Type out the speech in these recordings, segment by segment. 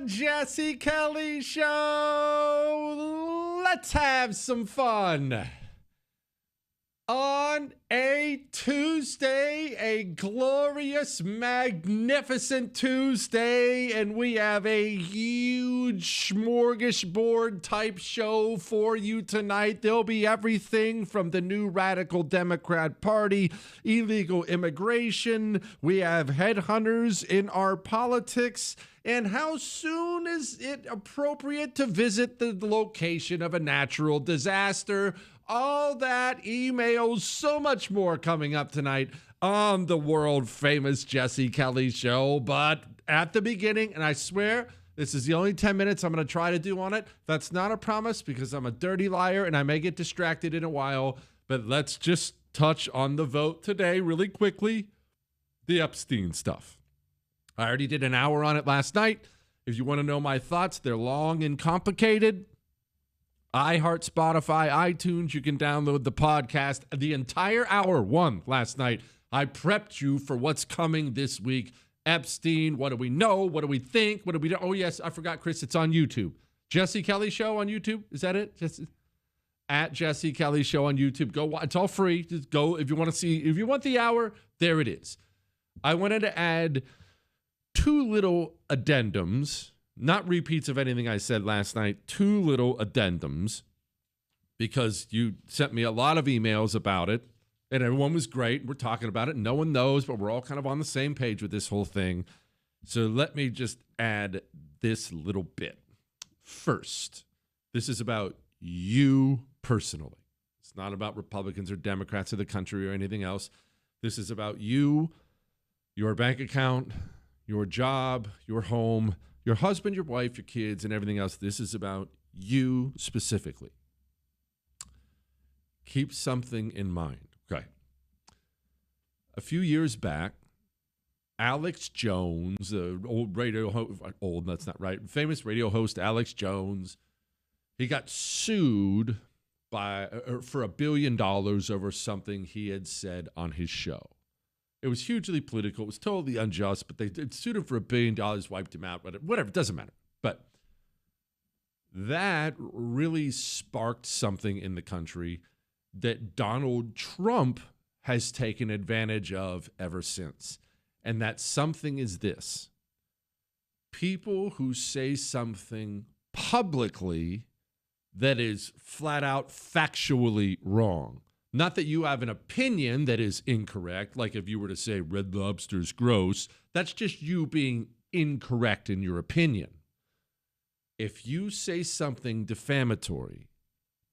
Jesse Kelly Show. Let's have some fun. On a Tuesday, a glorious, magnificent Tuesday, and we have a huge smorgasbord type show for you tonight. There'll be everything from the new radical Democrat Party, illegal immigration, we have headhunters in our politics, and how soon is it appropriate to visit the location of a natural disaster. All that, emails, so much more coming up tonight on the world famous Jesse Kelly Show. But at the beginning, and I swear this is the only 10 minutes I'm going to try to do on it. That's not a promise because I'm a dirty liar and I may get distracted in a while. But let's just touch on the vote today really quickly. The Epstein stuff. I already did an hour on it last night. If you want to know my thoughts, they're long and complicated. iHeart, Spotify, iTunes, you can download the podcast. The entire hour one last night, I prepped you for what's coming this week. Epstein, what do we know? What do we think? What do we do? Oh, yes, I forgot, Chris, it's on YouTube. Jesse Kelly Show on YouTube. Is that it? At Jesse Kelly Show on YouTube. Go watch. It's all free. Just go if you want to see. If you want the hour, there it is. I wanted to add two little addendums. Not repeats of anything I said last night, two little addendums, because you sent me a lot of emails about it, and everyone was great. We're talking about it. No one knows, but we're all kind of on the same page with this whole thing. So let me just add this little bit. First, this is about you personally. It's not about Republicans or Democrats of the country or anything else. This is about you, your bank account, your job, your home, your husband, your wife, your kids, and everything else. This is about you specifically. Keep something in mind. Okay. A few years back, Alex Jones, famous radio host Alex Jones, he got sued for $1 billion over something he had said on his show. It was hugely political. It was totally unjust, but they sued him for $1 billion, wiped him out, whatever. It doesn't matter. But that really sparked something in the country that Donald Trump has taken advantage of ever since. And that something is this. People who say something publicly that is flat out factually wrong. Not that you have an opinion that is incorrect, like if you were to say Red Lobster's gross, that's just you being incorrect in your opinion. If you say something defamatory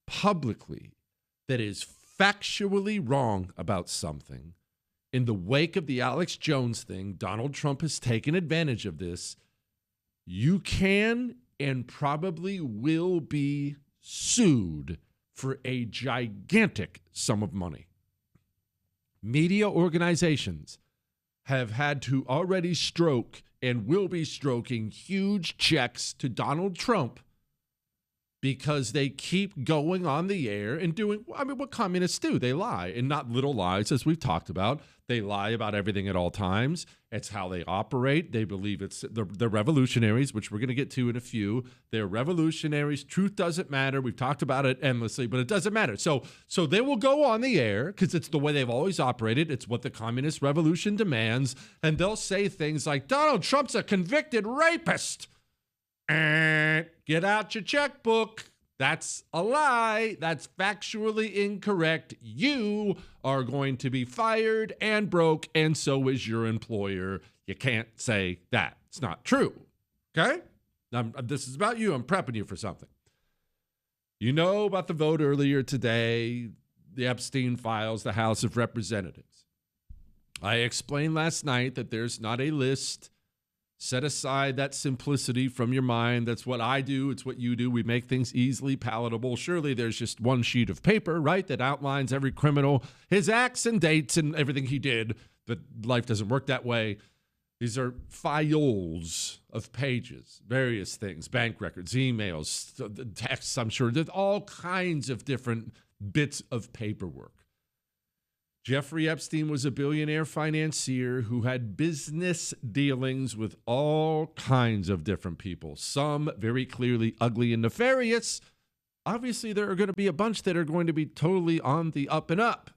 publicly that is factually wrong about something, in the wake of the Alex Jones thing, Donald Trump has taken advantage of this. You can and probably will be sued for a gigantic sum of money. Media organizations have had to already stroke and will be stroking huge checks to Donald Trump because they keep going on the air and doing, what communists do. They lie, and not little lies, as we've talked about. They lie about everything at all times. It's how they operate. They believe they're revolutionaries, which we're going to get to in a few. They're revolutionaries. Truth doesn't matter. We've talked about it endlessly, but it doesn't matter. So they will go on the air because it's the way they've always operated. It's what the communist revolution demands. And they'll say things like, Donald Trump's a convicted rapist. Get out your checkbook. That's a lie. That's factually incorrect. You are going to be fired and broke, and so is your employer. You can't say that. It's not true. Okay? This is about you. I'm prepping you for something. You know about the vote earlier today, the Epstein files, the House of Representatives. I explained last night that there's not a list. Set aside that simplicity from your mind. That's what I do. It's what you do. We make things easily palatable. Surely there's just one sheet of paper, right, that outlines every criminal, his acts and dates and everything he did. But life doesn't work that way. These are files of pages, various things, bank records, emails, texts, I'm sure. There's all kinds of different bits of paperwork. Jeffrey Epstein was a billionaire financier who had business dealings with all kinds of different people, some very clearly ugly and nefarious. Obviously, there are going to be a bunch that are going to be totally on the up and up.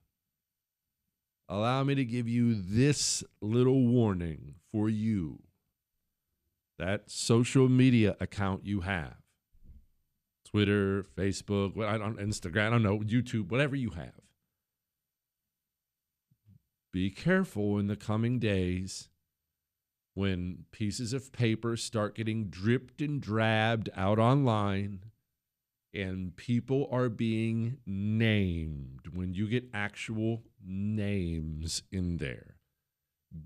Allow me to give you this little warning for you. That social media account you have, Twitter, Facebook, Instagram, I don't know, YouTube, whatever you have. Be careful in the coming days when pieces of paper start getting dripped and drabbed out online and people are being named, when you get actual names in there.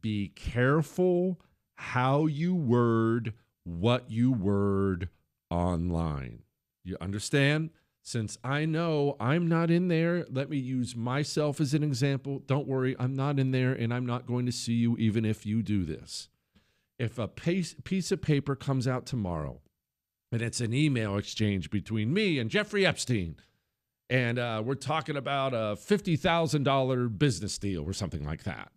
Be careful how you word what you word online. You understand? Since I know I'm not in there, let me use myself as an example. Don't worry, I'm not in there, and I'm not going to see you even if you do this. If a piece of paper comes out tomorrow, and it's an email exchange between me and Jeffrey Epstein, and we're talking about a $50,000 business deal or something like that,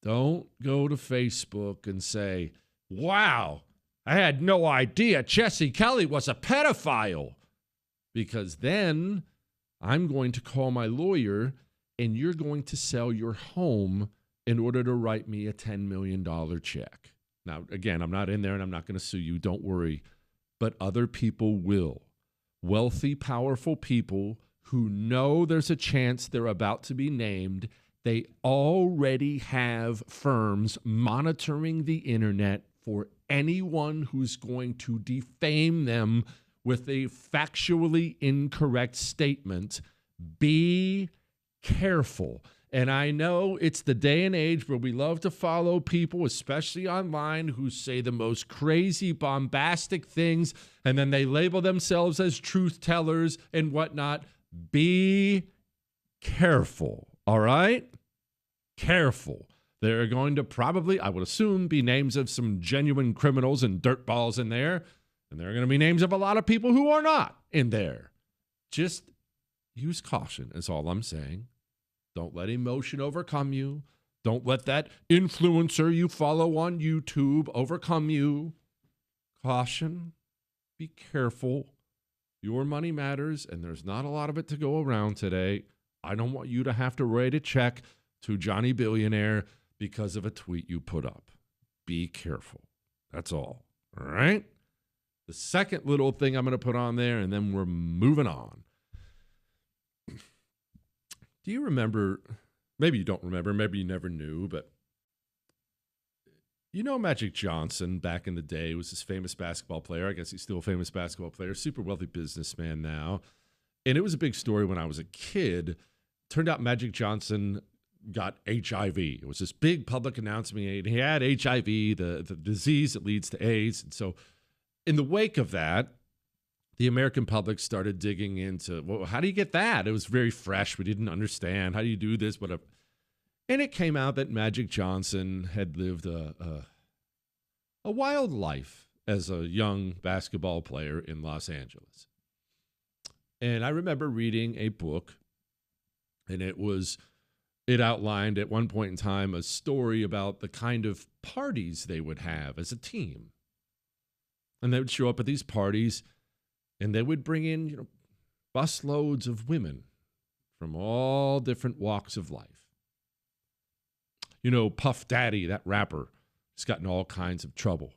don't go to Facebook and say, wow, I had no idea Jesse Kelly was a pedophile. Because then I'm going to call my lawyer and you're going to sell your home in order to write me a $10 million check. Now, again, I'm not in there and I'm not going to sue you. Don't worry. But other people will. Wealthy, powerful people who know there's a chance they're about to be named. They already have firms monitoring the internet for anyone who's going to defame them with a factually incorrect statement. Be careful. And I know it's the day and age where we love to follow people, especially online, who say the most crazy, bombastic things, and then they label themselves as truth tellers and whatnot. Be careful, all right? Careful. There are going to probably, I would assume, be names of some genuine criminals and dirtballs in there. And there are going to be names of a lot of people who are not in there. Just use caution is all I'm saying. Don't let emotion overcome you. Don't let that influencer you follow on YouTube overcome you. Caution. Be careful. Your money matters, and there's not a lot of it to go around today. I don't want you to have to write a check to Johnny Billionaire because of a tweet you put up. Be careful. That's all. All right? The second little thing I'm going to put on there, and then we're moving on. Do you remember, maybe you don't remember, maybe you never knew, but you know Magic Johnson back in the day was this famous basketball player. I guess he's still a famous basketball player, super wealthy businessman now. And it was a big story when I was a kid. Turned out Magic Johnson got HIV. It was this big public announcement. He had HIV, the disease that leads to AIDS. And so in the wake of that, the American public started digging into, well, how do you get that? It was very fresh. We didn't understand. How do you do this? Whatever. And it came out that Magic Johnson had lived a wild life as a young basketball player in Los Angeles. And I remember reading a book, and it outlined at one point in time a story about the kind of parties they would have as a team. And they would show up at these parties, and they would bring in, busloads of women from all different walks of life. Puff Daddy, that rapper, has gotten all kinds of trouble.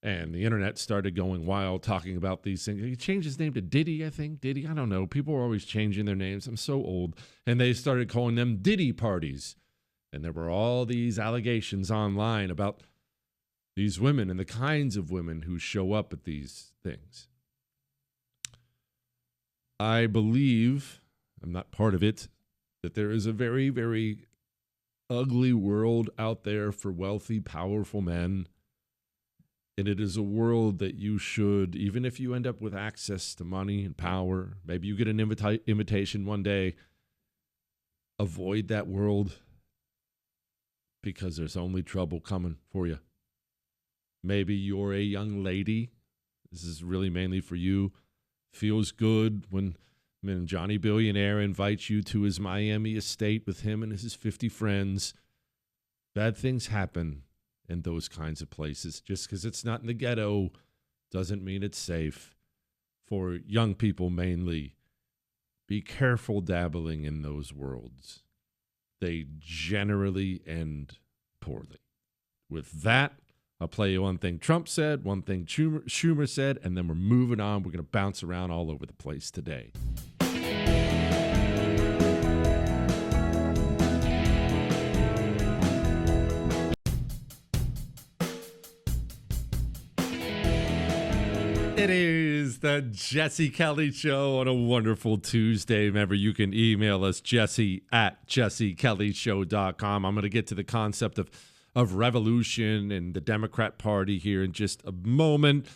And the internet started going wild talking about these things. He changed his name to Diddy, I think. Diddy, I don't know. People are always changing their names. I'm so old. And they started calling them Diddy parties. And there were all these allegations online about these women and the kinds of women who show up at these things. I believe, I'm not part of it, that there is a very, very ugly world out there for wealthy, powerful men. And it is a world that you should, even if you end up with access to money and power, maybe you get an invitation one day, avoid that world because there's only trouble coming for you. Maybe you're a young lady. This is really mainly for you. Feels good when When Johnny Billionaire invites you to his Miami estate with him and his 50 friends, bad things happen in those kinds of places. Just because it's not in the ghetto doesn't mean it's safe. For young people mainly, be careful dabbling in those worlds. They generally end poorly. With that, I'll play you one thing Trump said, one thing Schumer said, and then we're moving on. We're going to bounce around all over the place today. It is the Jesse Kelly Show on a wonderful Tuesday. Remember, you can email us, jesse@jessekellyshow.com. I'm going to get to the concept of revolution and the Democrat Party here in just a moment.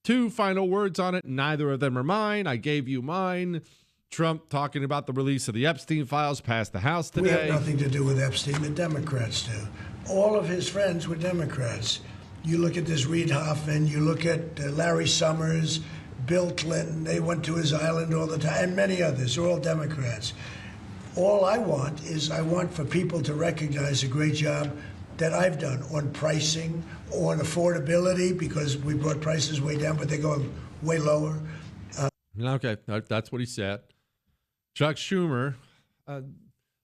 2 final words on it. Neither of them are mine. I gave you mine. Trump talking about the release of the Epstein files passed the House today. We have nothing to do with Epstein. The Democrats do. All of his friends were Democrats. You look at this Reid Hoffman, you look at Larry Summers, Bill Clinton, they went to his island all the time, and many others. They're all Democrats. All I want for people to recognize a great job that I've done on pricing, on affordability, because we brought prices way down, but they're going way lower. Okay, that's what he said. Chuck Schumer,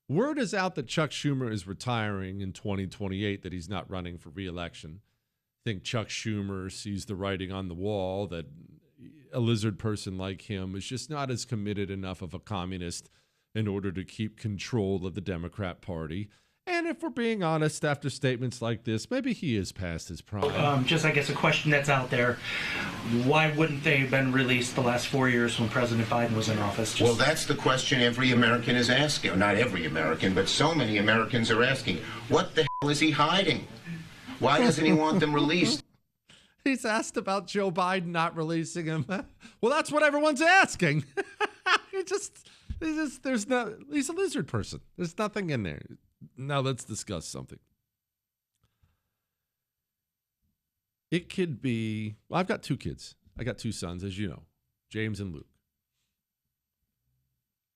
word is out that Chuck Schumer is retiring in 2028, that he's not running for re-election. I think Chuck Schumer sees the writing on the wall that a lizard person like him is just not as committed enough of a communist in order to keep control of the Democrat Party. And if we're being honest, after statements like this, maybe he is past his prime. Just, I guess, a question that's out there. Why wouldn't they have been released the last 4 years when President Biden was in office? Well, that's the question every American is asking. Not every American, but so many Americans are asking. What the hell is he hiding? Why doesn't he want them released? He's asked about Joe Biden not releasing him. Well, that's what everyone's asking. He's a lizard person. There's nothing in there. Now let's discuss something. It could be, well, I've got 2 kids. I got 2 sons, as you know, James and Luke.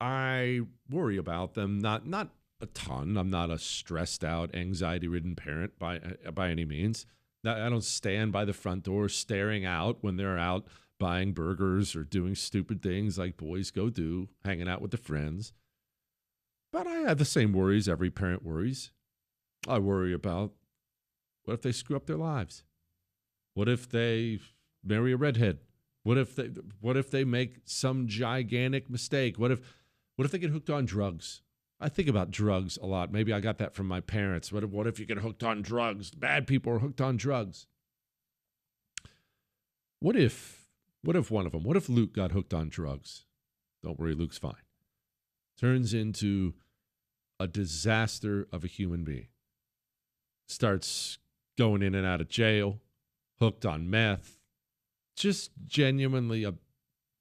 I worry about them, not a ton. I'm not a stressed out, anxiety-ridden parent by any means. I don't stand by the front door staring out when they're out buying burgers or doing stupid things like boys go do, hanging out with their friends. But I have the same worries every parent worries. I worry about, what if they screw up their lives? What if they marry a redhead? What if they make some gigantic mistake? What if they get hooked on drugs? I think about drugs a lot. Maybe I got that from my parents. What if you get hooked on drugs? Bad people are hooked on drugs. What if one of them, what if Luke got hooked on drugs? Don't worry, Luke's fine. Turns into a disaster of a human being. Starts going in and out of jail, hooked on meth, just genuinely a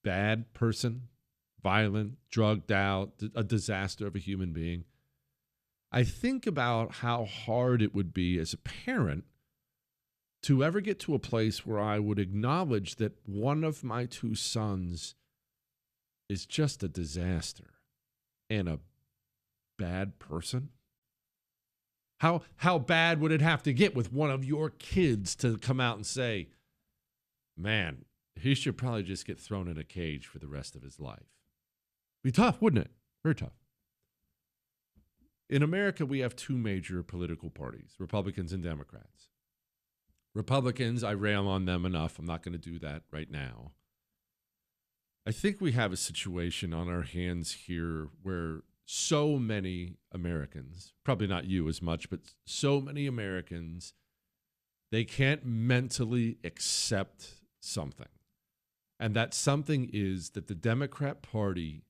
bad person. Violent, drugged out, a disaster of a human being. I think about how hard it would be as a parent to ever get to a place where I would acknowledge that one of my 2 sons is just a disaster and a bad person. How bad would it have to get with one of your kids to come out and say, man, he should probably just get thrown in a cage for the rest of his life? Be tough, wouldn't it? Very tough. In America, we have 2 major political parties, Republicans and Democrats. Republicans, I rail on them enough. I'm not going to do that right now. I think we have a situation on our hands here where so many Americans, probably not you as much, but so many Americans, they can't mentally accept something. And that something is that the Democrat Party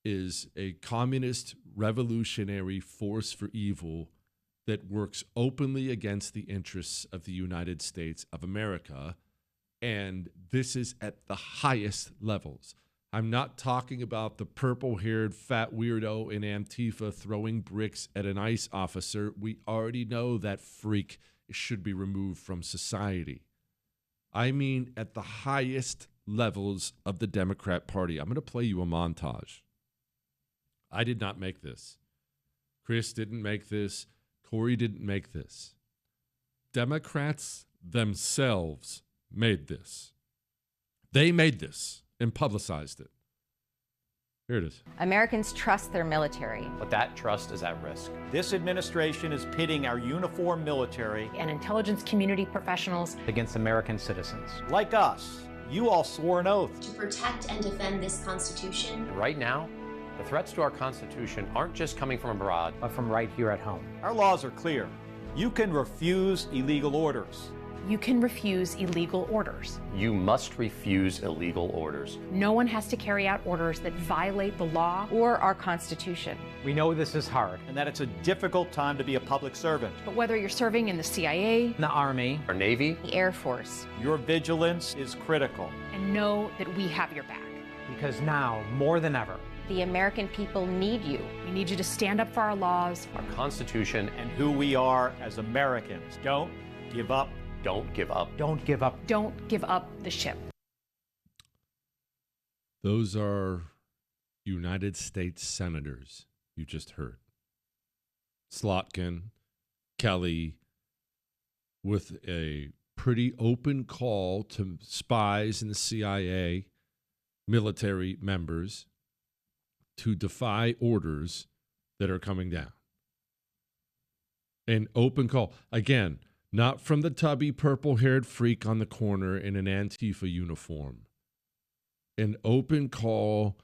is a communist revolutionary force for evil that works openly against the interests of the United States of America. And this is at the highest levels. I'm not talking about the purple-haired fat weirdo in Antifa throwing bricks at an ICE officer. We already know that freak should be removed from society. I mean at the highest levels of the Democrat Party. I'm going to play you a montage. I did not make this. Chris didn't make this. Corey didn't make this. Democrats themselves made this. They made this and publicized it. Here it is. Americans trust their military. But that trust is at risk. This administration is pitting our uniformed military And intelligence community professionals. Against American citizens. like us. You all swore an oath. To protect and defend this Constitution. Right now, the threats to our Constitution aren't just coming from abroad, but from right here at home. Our laws are clear. You can refuse illegal orders. You can refuse illegal orders. You must refuse illegal orders. No one has to carry out orders that violate the law or our Constitution. We know this is hard. And that it's a difficult time to be a public servant. But whether you're serving in the CIA, The Army, our Navy, the Air Force, Your vigilance is critical. and know that we have your back. because now, more than ever, The American people need you. We need you to stand up for our laws. our Constitution And who we are as Americans. Don't give up. don't give up. Don't give up. Don't give up the ship. Those are United States senators you just heard. Slotkin, Kelly, with a pretty open call to spies in the CIA, military members, to defy orders that are coming down. An open call. Again, not from the tubby purple-haired freak on the corner in an Antifa uniform. An open call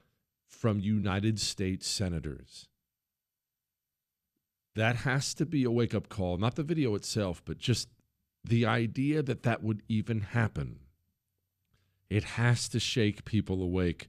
from United States senators. That has to be a wake-up call. Not the video itself, but just the idea that that would even happen. It has to shake people awake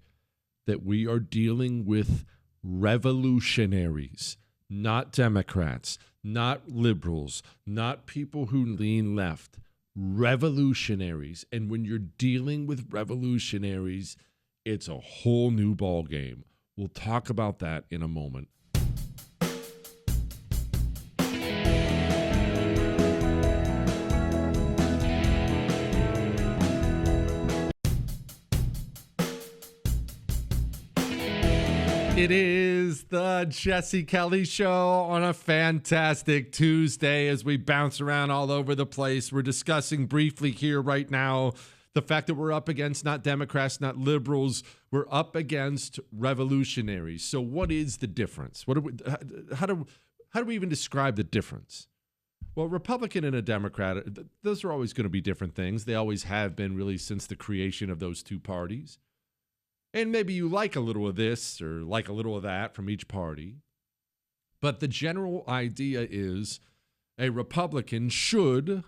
that we are dealing with revolutionaries, not Democrats, not liberals, not people who lean left, revolutionaries. And when you're dealing with revolutionaries, it's a whole new ball game. We'll talk about that in a moment. It is the Jesse Kelly Show on a fantastic Tuesday as we bounce around all over the place. We're discussing briefly here right now the fact that we're up against not Democrats, not liberals. We're up against revolutionaries. So what is the difference? How do we even describe the difference? Well, Republican and a Democrat, those are always going to be different things. They always have been really since the creation of those two parties. And maybe you like a little of this or like a little of that from each party. But the general idea is a Republican should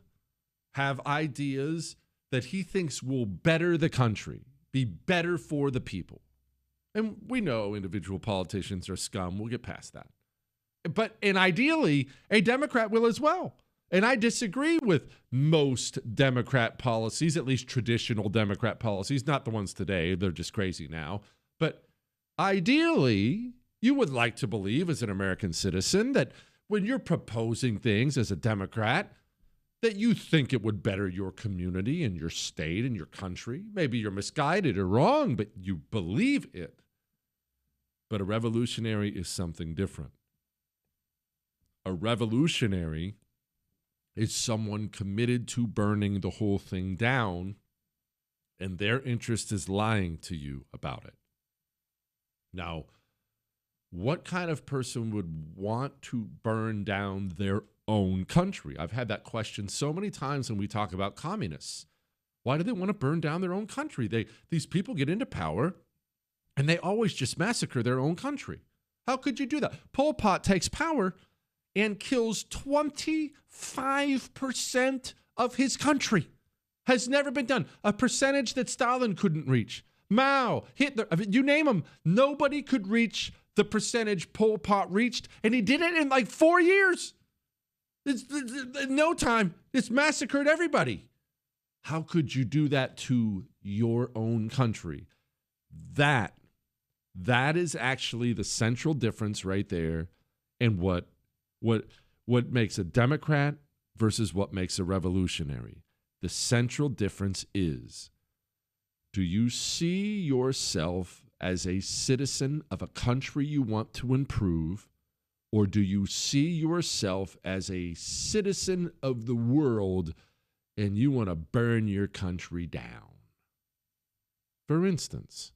have ideas that he thinks will better the country, be better for the people. And we know individual politicians are scum. We'll get past that. And ideally, a Democrat will as well. And I disagree with most Democrat policies, at least traditional Democrat policies, not the ones today. They're just crazy now. But ideally, you would like to believe as an American citizen that when you're proposing things as a Democrat, that you think it would better your community and your state and your country. Maybe you're misguided or wrong, but you believe it. But a revolutionary is something different. A revolutionary is someone committed to burning the whole thing down, and their interest is lying to you about it. Now, what kind of person would want to burn down their own country? I've had that question so many times when we talk about communists. Why do they want to burn down their own country? These people get into power, and they always just massacre their own country. How could you do that? Pol Pot takes power and kills 25% of his country. Has never been done. A percentage that Stalin couldn't reach. Mao, Hitler, you name them. Nobody could reach the percentage Pol Pot reached, and he did it in like 4 years. It's no time. It's massacred everybody. How could you do that to your own country? That is actually the central difference right there in what makes a Democrat versus what makes a revolutionary. The central difference is Do you see yourself as a citizen of a country you want to improve, or do you see yourself as a citizen of the world and you want to burn your country down? For instance,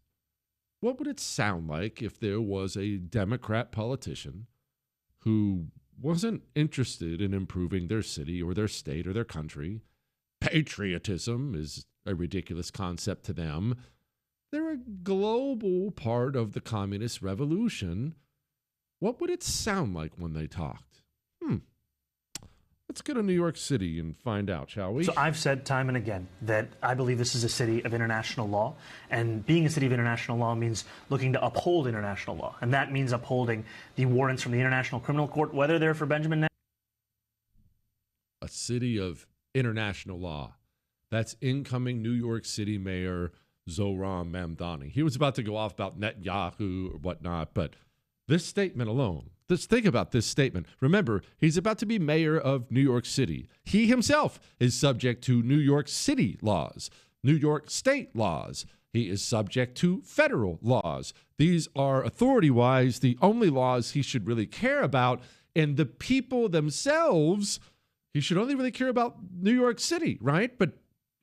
what would it sound like if there was a Democrat politician who wasn't interested in improving their city or their state or their country? Patriotism is a ridiculous concept to them. They're a global part of the communist revolution. What would it sound like when they talked? Let's go to New York City and find out, shall we? So I've said time and again that I believe this is a city of international law, and being a city of international law means looking to uphold international law, and that means upholding the warrants from the International Criminal Court, whether they're for Benjamin. A city of international law. That's incoming New York City Mayor Zohran Mamdani. He was about to go off about Netanyahu or whatnot, but this statement alone, just think about this statement. Remember, he's about to be mayor of New York City. He himself is subject to New York City laws, New York state laws. He is subject to federal laws. These are, authority-wise, the only laws he should really care about. And the people themselves, he should only really care about New York City, right? But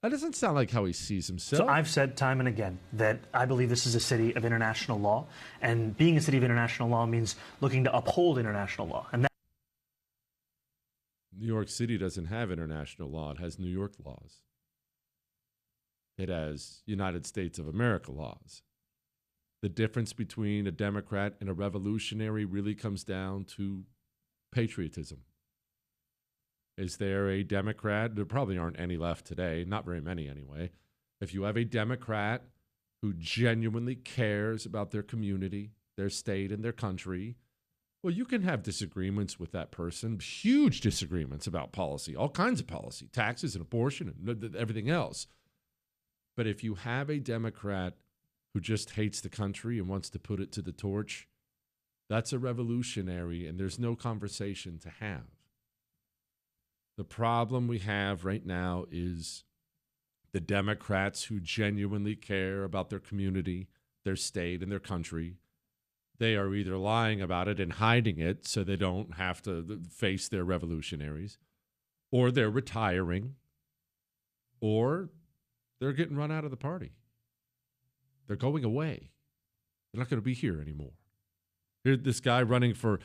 that doesn't sound like how he sees himself. So I've said time and again that I believe this is a city of international law, and being a city of international law means looking to uphold international law. And that New York City doesn't have international law. It has New York laws. It has United States of America laws. The difference between a Democrat and a revolutionary really comes down to patriotism. Is there a Democrat? There probably aren't any left today, not very many anyway. If you have a Democrat who genuinely cares about their community, their state, and their country, well, you can have disagreements with that person, huge disagreements about policy, all kinds of policy, taxes and abortion and everything else. But if you have a Democrat who just hates the country and wants to put it to the torch, that's a revolutionary, and there's no conversation to have. The problem we have right now is the Democrats who genuinely care about their community, their state, and their country. They are either lying about it and hiding it so they don't have to face their revolutionaries, or they're retiring, or they're getting run out of the party. They're going away. They're not going to be here anymore. Here's this guy running for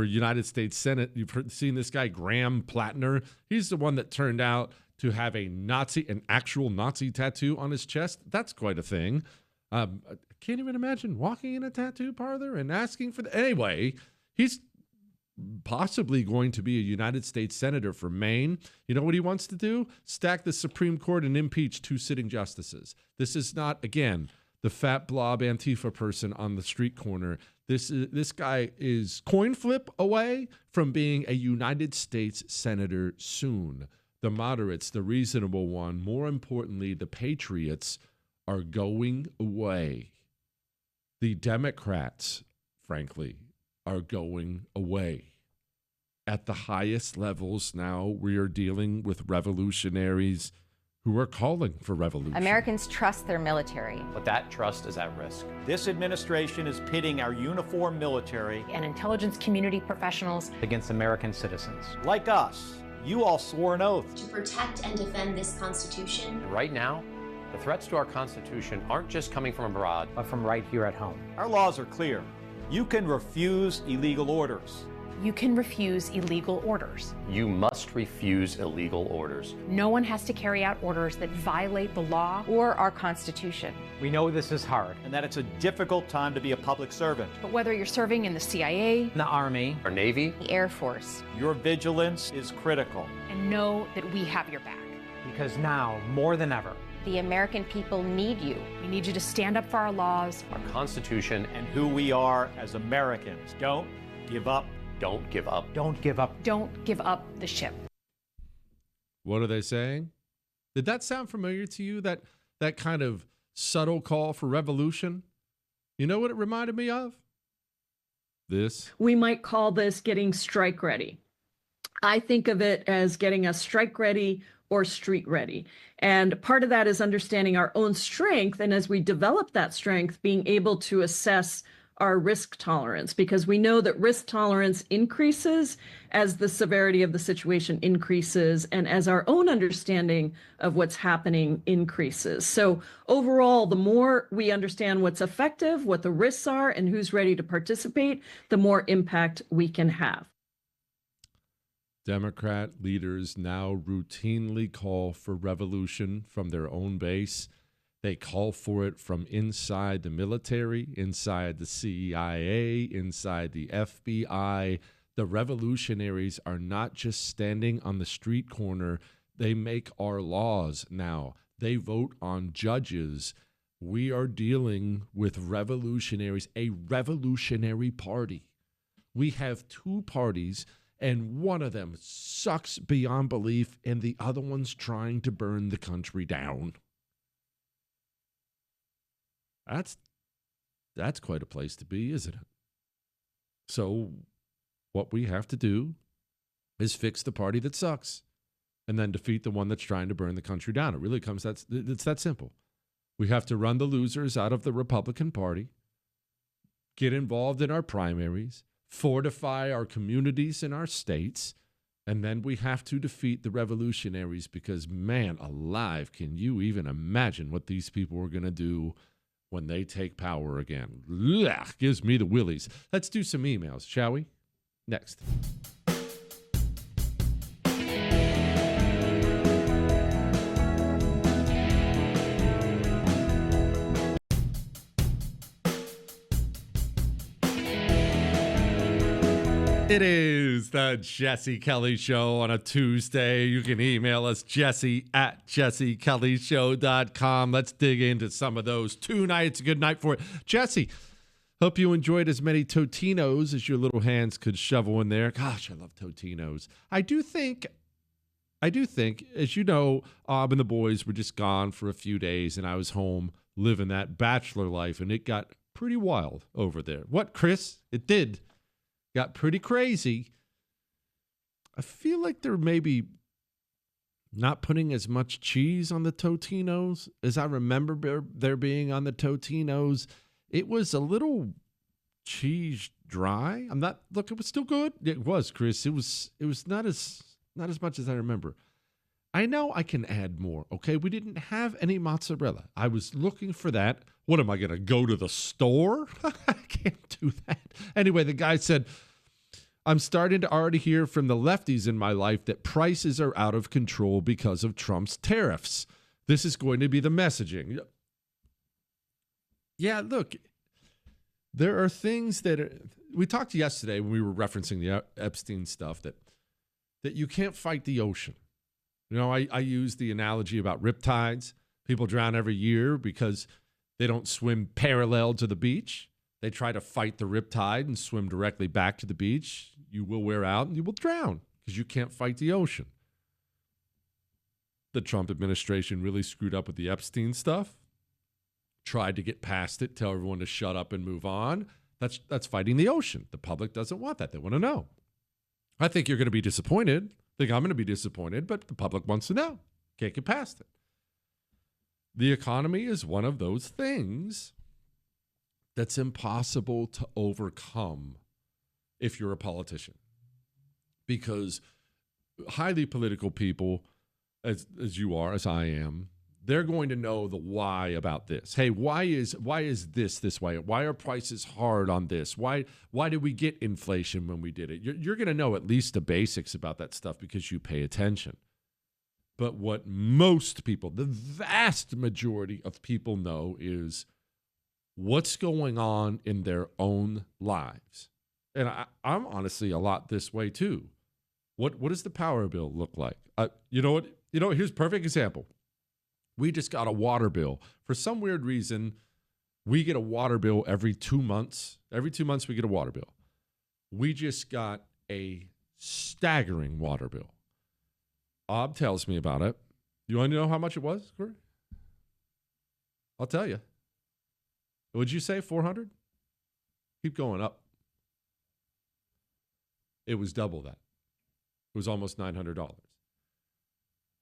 United States Senate. You've seen this guy, Graham Plattner. He's the one that turned out to have an actual Nazi tattoo on his chest. That's quite a thing. I can't even imagine walking in a tattoo parlor and asking for Anyway, he's possibly going to be a United States Senator for Maine. You know what he wants to do? Stack the Supreme Court and impeach 2 sitting justices. This is not, again, the fat blob Antifa person on the street corner. This guy is coin flip away from being a United States Senator soon. The moderates, the reasonable one, more importantly, the patriots are going away. The Democrats, frankly, are going away. At the highest levels now, we are dealing with revolutionaries who are calling for revolution. Americans trust their military. But that trust is at risk. This administration is pitting our uniformed military And intelligence community professionals Against American citizens. like us. You all swore an oath. To protect and defend this Constitution, And right now, the threats to our Constitution aren't just coming from abroad, but from right here at home. Our laws are clear. You can refuse illegal orders. You can refuse illegal orders. You must refuse illegal orders. No one has to carry out orders that violate the law or our Constitution. We know this is hard. And that it's a difficult time to be a public servant. But whether you're serving in the CIA, In the Army, Our Navy, the Air Force, Your vigilance is critical. and know that we have your back. because now, more than ever, The American people need you. We need you to stand up for our laws. our Constitution, And who we are as Americans. Don't give up. don't give up. don't give up. Don't give up the ship. What are they saying? Did that sound familiar to you, that kind of subtle call for revolution? You know what it reminded me of? This. We might call this getting strike ready. I think of it as getting us strike ready or street ready. And part of that is understanding our own strength. And as we develop that strength, being able to assess our risk tolerance, because we know that risk tolerance increases as the severity of the situation increases and as our own understanding of what's happening increases. So overall, the more we understand what's effective, what the risks are, and who's ready to participate, the more impact we can have. Democrat leaders now routinely call for revolution from their own base. They call for it from inside the military, inside the CIA, inside the FBI. The revolutionaries are not just standing on the street corner. They make our laws now. They vote on judges. We are dealing with revolutionaries, a revolutionary party. We have two parties, and one of them sucks beyond belief, and the other one's trying to burn the country down. That's quite a place to be, isn't it? So what we have to do is fix the party that sucks and then defeat the one that's trying to burn the country down. It really comes it's that simple. We have to run the losers out of the Republican Party, get involved in our primaries, fortify our communities and our states, and then we have to defeat the revolutionaries because, man alive, can you even imagine what these people are going to do when they take power again? Ugh, gives me the willies. Let's do some emails, shall we? Next. It is the Jesse Kelly Show on a Tuesday. You can email us, jesse@jessekellyshow.com. Let's dig into some of those. Tonight's a good night for it. Jesse, hope you enjoyed as many Totinos as your little hands could shovel in there. Gosh, I love Totinos. I do think, as you know, Ob and the boys were just gone for a few days, and I was home living that bachelor life, and it got pretty wild over there. What, Chris? It did. Got pretty crazy. I feel like they're maybe not putting as much cheese on the Totinos as I remember there being on the Totinos. It was a little cheese dry. Look, it was still good. It was, Chris. It was not as much as I remember. I know I can add more, okay? We didn't have any mozzarella. I was looking for that. What am I going to go to the store? I can't do that. Anyway, the guy said, I'm starting to already hear from the lefties in my life that prices are out of control because of Trump's tariffs. This is going to be the messaging. Yeah, look, there are things we talked yesterday when we were referencing the Epstein stuff that you can't fight the ocean. You know, I use the analogy about riptides. People drown every year because they don't swim parallel to the beach. They try to fight the riptide and swim directly back to the beach. You will wear out and you will drown because you can't fight the ocean. The Trump administration really screwed up with the Epstein stuff. Tried to get past it, tell everyone to shut up and move on. That's fighting the ocean. The public doesn't want that. They want to know. I think you're going to be disappointed. I think I'm going to be disappointed, but the public wants to know. Can't get past it. The economy is one of those things that's impossible to overcome if you're a politician. Because highly political people, as you are, as I am, they're going to know the why about this. Hey, why is this way? Why are prices hard on this? Why did we get inflation when we did it? You're going to know at least the basics about that stuff because you pay attention. But what most people, the vast majority of people know is what's going on in their own lives. And I'm honestly a lot this way too. What does the power bill look like? You know what? Here's a perfect example. We just got a water bill. For some weird reason, we get a water bill every 2 months. Every 2 months, we get a water bill. We just got a staggering water bill. Ob tells me about it. You want to know how much it was, Corey? I'll tell you. Would you say 400? Keep going up. It was double that. It was almost $900.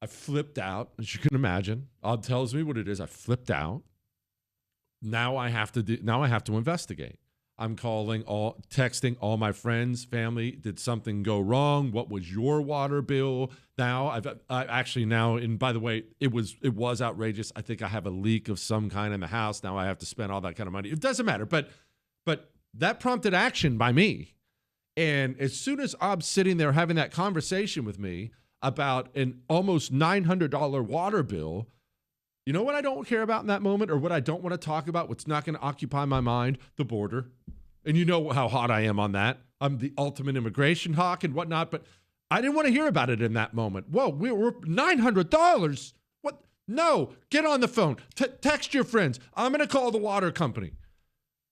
I flipped out, as you can imagine. Odd tells me what it is. I flipped out. Now I have to investigate. I'm texting all my friends, family. Did something go wrong? What was your water bill? Now and by the way, it was outrageous. I think I have a leak of some kind in the house. Now I have to spend all that kind of money. It doesn't matter, but that prompted action by me. And as soon as Ob's sitting there having that conversation with me about an almost $900 water bill, you know what I don't care about in that moment, or what I don't want to talk about, what's not going to occupy my mind? The border. And you know how hot I am on that. I'm the ultimate immigration hawk and whatnot, but I didn't want to hear about it in that moment. Whoa, we're $900. What? No, get on the phone. Text your friends. I'm going to call the water company.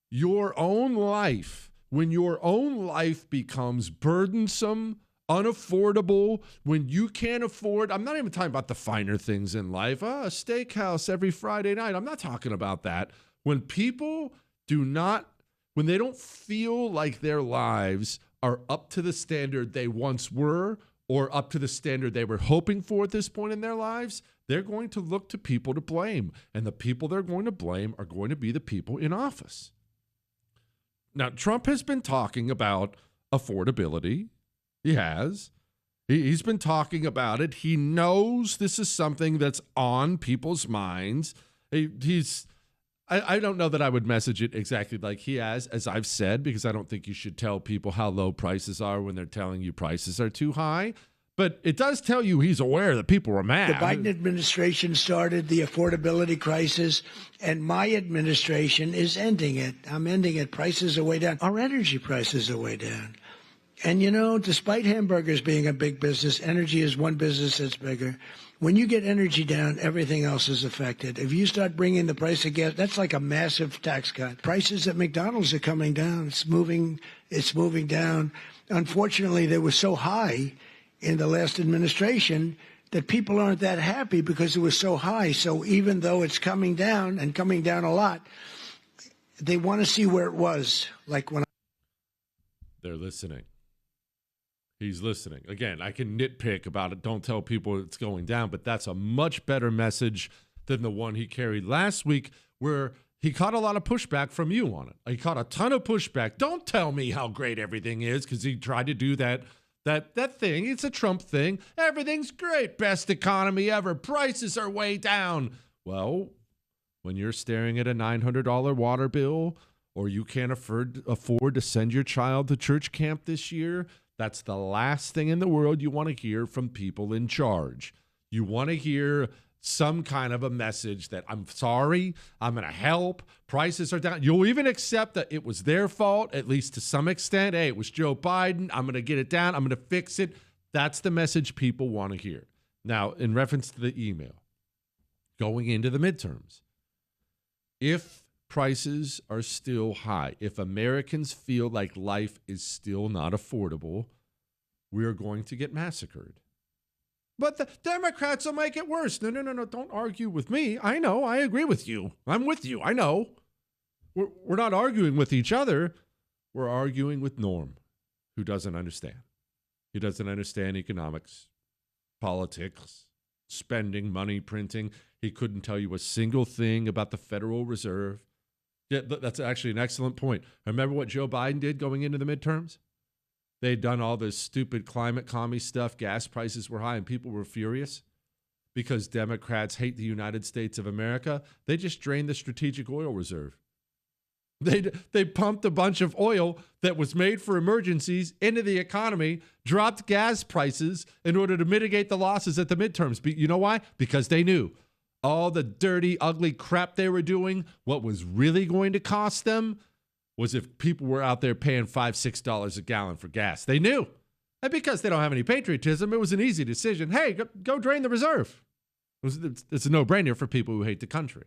Your own life, when your own life becomes burdensome, unaffordable, when you can't afford, I'm not even talking about the finer things in life, a steakhouse every Friday night. I'm not talking about that. When people when they don't feel like their lives are up to the standard they once were, or up to the standard they were hoping for at this point in their lives, they're going to look to people to blame. And the people they're going to blame are going to be the people in office. Now, Trump has been talking about affordability. He has. He's been talking about it. He knows this is something that's on people's minds. I don't know that I would message it exactly like he has, as I've said, because I don't think you should tell people how low prices are when they're telling you prices are too high. But it does tell you he's aware that people are mad. The Biden administration started the affordability crisis, and my administration is ending it. I'm ending it. Prices are way down. Our energy prices are way down. And, you know, despite hamburgers being a big business, energy is one business that's bigger. When you get energy down, everything else is affected. If you start bringing the price of gas, that's like a massive tax cut. Prices at McDonald's are coming down. It's moving down. Unfortunately, they were so high in the last administration that people aren't that happy because it was so high. So even though it's coming down and coming down a lot, they want to see where it was. Like when they're listening. He's listening. Again, I can nitpick about it. Don't tell people it's going down, but that's a much better message than the one he carried last week, where he caught a lot of pushback from you on it. He caught a ton of pushback. Don't tell me how great everything is, because he tried to do that thing. It's a Trump thing. Everything's great. Best economy ever. Prices are way down. Well, when you're staring at a $900 water bill, or you can't afford to send your child to church camp this year, that's the last thing in the world you want to hear from people in charge. You want to hear some kind of a message that I'm sorry, I'm going to help, prices are down. You'll even accept that it was their fault, at least to some extent. Hey, it was Joe Biden. I'm going to get it down. I'm going to fix it. That's the message people want to hear. Now, in reference to the email, going into the midterms, if prices are still high, if Americans feel like life is still not affordable, we're going to get massacred. But the Democrats will make it worse. No. Don't argue with me. I know. I agree with you. I'm with you. I know. We're not arguing with each other. We're arguing with Norm, who doesn't understand. He doesn't understand economics, politics, spending, money printing. He couldn't tell you a single thing about the Federal Reserve. Yeah, that's actually an excellent point. Remember what Joe Biden did going into the midterms? They'd done all this stupid climate commie stuff. Gas prices were high and people were furious because Democrats hate the United States of America. They just drained the strategic oil reserve. They pumped a bunch of oil that was made for emergencies into the economy, dropped gas prices in order to mitigate the losses at the midterms. But you know why? Because they knew all the dirty, ugly crap they were doing, what was really going to cost them was if people were out there paying $5, $6 a gallon for gas. They knew. And because they don't have any patriotism, it was an easy decision. Hey, go drain the reserve. It's a no-brainer for people who hate the country.